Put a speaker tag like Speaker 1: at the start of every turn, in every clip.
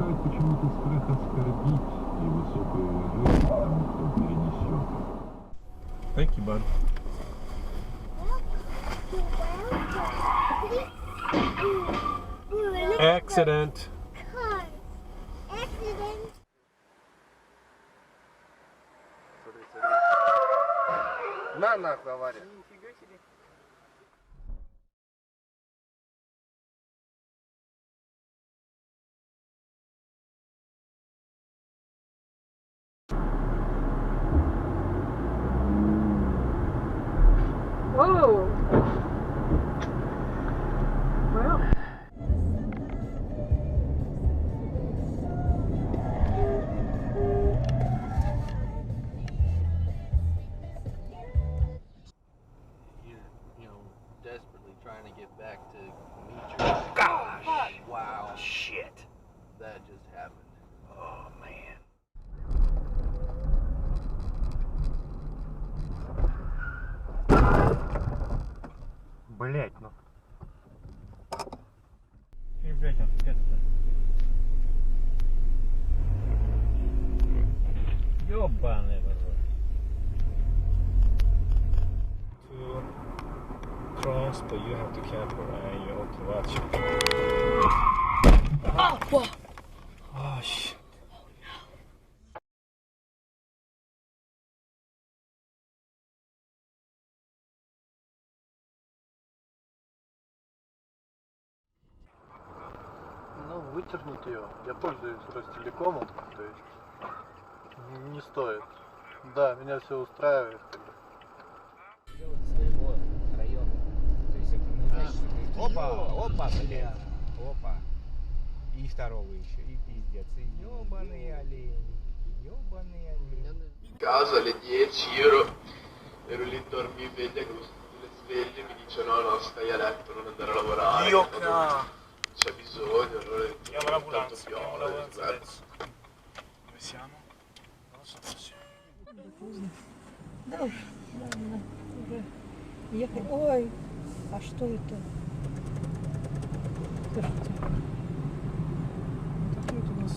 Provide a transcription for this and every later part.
Speaker 1: внушает почему-то страх оскорбить и высокое уважение тому, кто перенесет. Thank you, bud. Accident.
Speaker 2: Accident.
Speaker 3: Смотри, смотри. На нахуй авария.
Speaker 4: Нифига себе. Whoa! Well.
Speaker 3: You know, desperately trying to get back to meet you.
Speaker 4: Gosh!
Speaker 3: Wow.
Speaker 4: Shit!
Speaker 3: That just happened.
Speaker 4: Oh man. Блять, ну. И, блять, это. Ёбаный в рот.
Speaker 1: To cross, but you have to careful and you have to watch.
Speaker 2: Oh, whoa.
Speaker 1: Oh shit.
Speaker 3: Ну, вытернуть ее. Я пользуюсь Ростелекомом, то есть не стоит. Да, меня все устраивает.
Speaker 5: Своего района. То есть это не значит, что ты... Опа, бля, опа. И второго еще, и пиздец. И ёбаный олень, ёбаный олень.
Speaker 6: Casa alle 10 ero lì dormi sveglia che lo sveglia mi dice no stai a letto non andare a lavorare c'è bisogno allora
Speaker 7: Chiamo l'ambulanza, chiamo l'ambulanza adesso. Dove siamo? Non lo so.
Speaker 8: Да уж, ладно, уже ехать. Ой, а что это? Слушайте, такие вот у нас.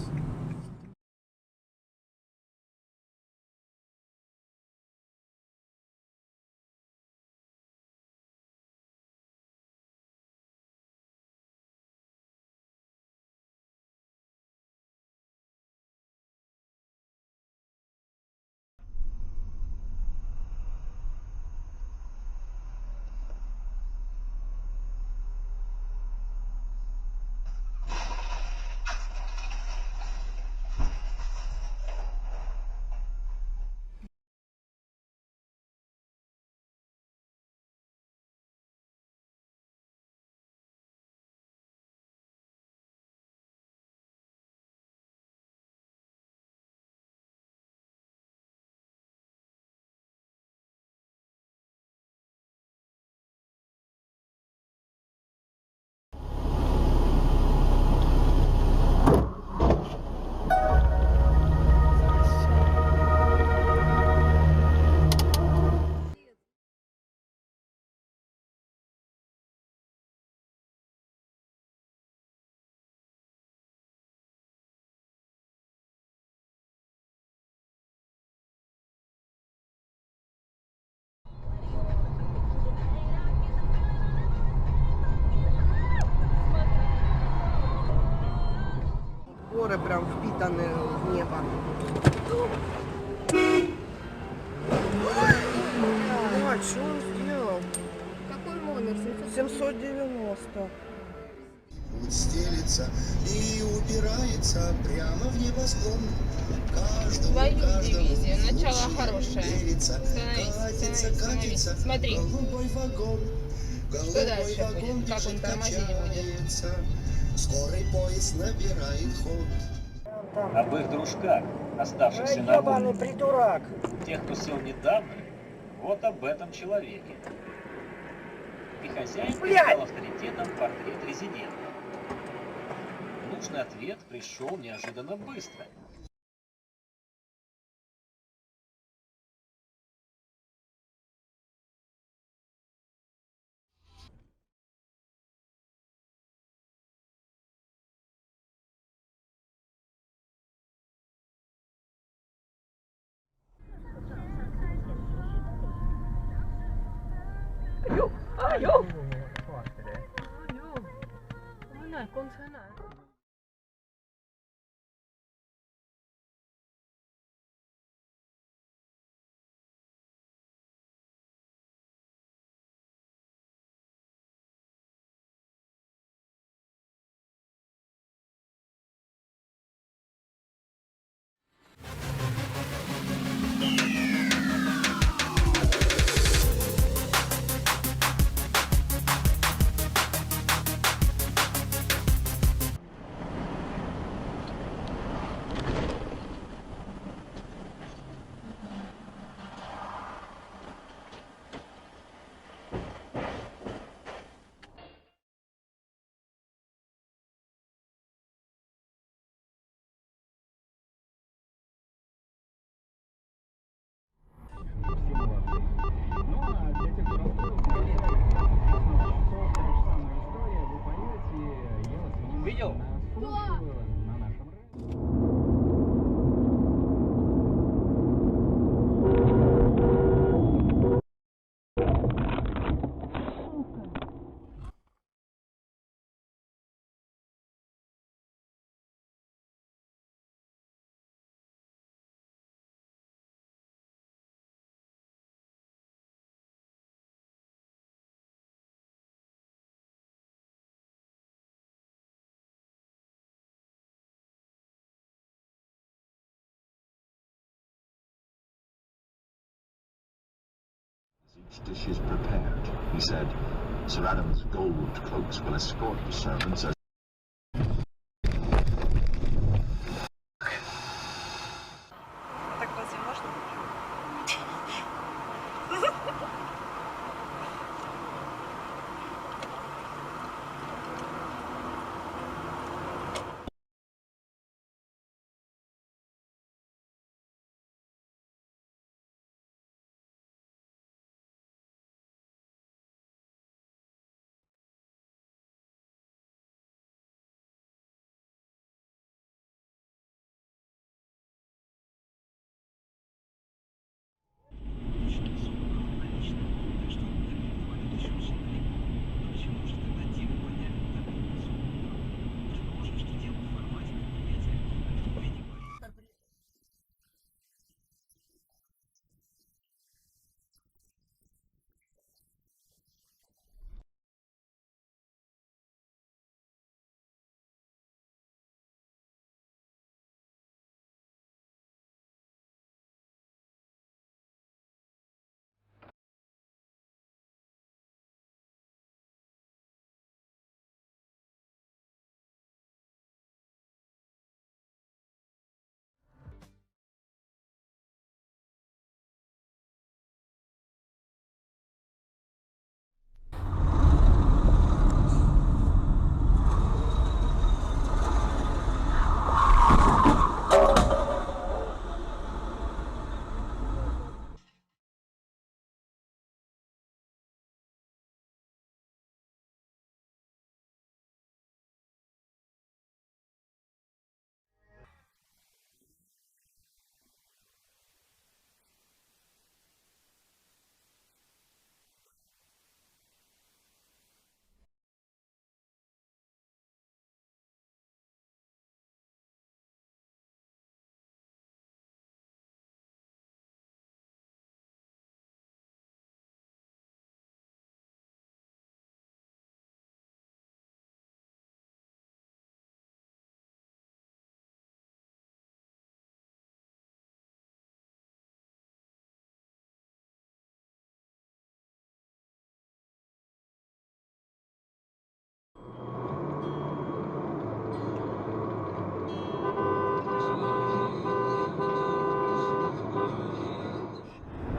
Speaker 9: Горы прям впитаны в небо. А, что он сделал?
Speaker 2: Какой номер?
Speaker 9: 790.
Speaker 10: Путь стелится и упирается прямо в небосклон.
Speaker 11: Твою дивизию. Начало хорошее. Становись. Смотри. Что дальше будет? Как он тормозить будет?
Speaker 10: Скорый поезд набирает ход.
Speaker 12: Об их дружках, оставшихся на
Speaker 9: Ёбаный
Speaker 12: воле.
Speaker 9: придурок.
Speaker 12: Тех, кто сел недавно, вот об этом человеке. И хозяин придал авторитетом портрет резидента. Нужный ответ пришел неожиданно быстро.
Speaker 8: 哟，我们那公车呢？
Speaker 5: Видел?
Speaker 1: Each dish is prepared, he said, Sir Adam's gold cloaks will escort the servants as
Speaker 9: Так разве можно?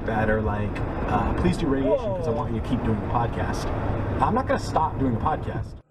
Speaker 2: That are like, please do radiation because I want you to keep doing the podcast. I'm not going to stop doing the podcast.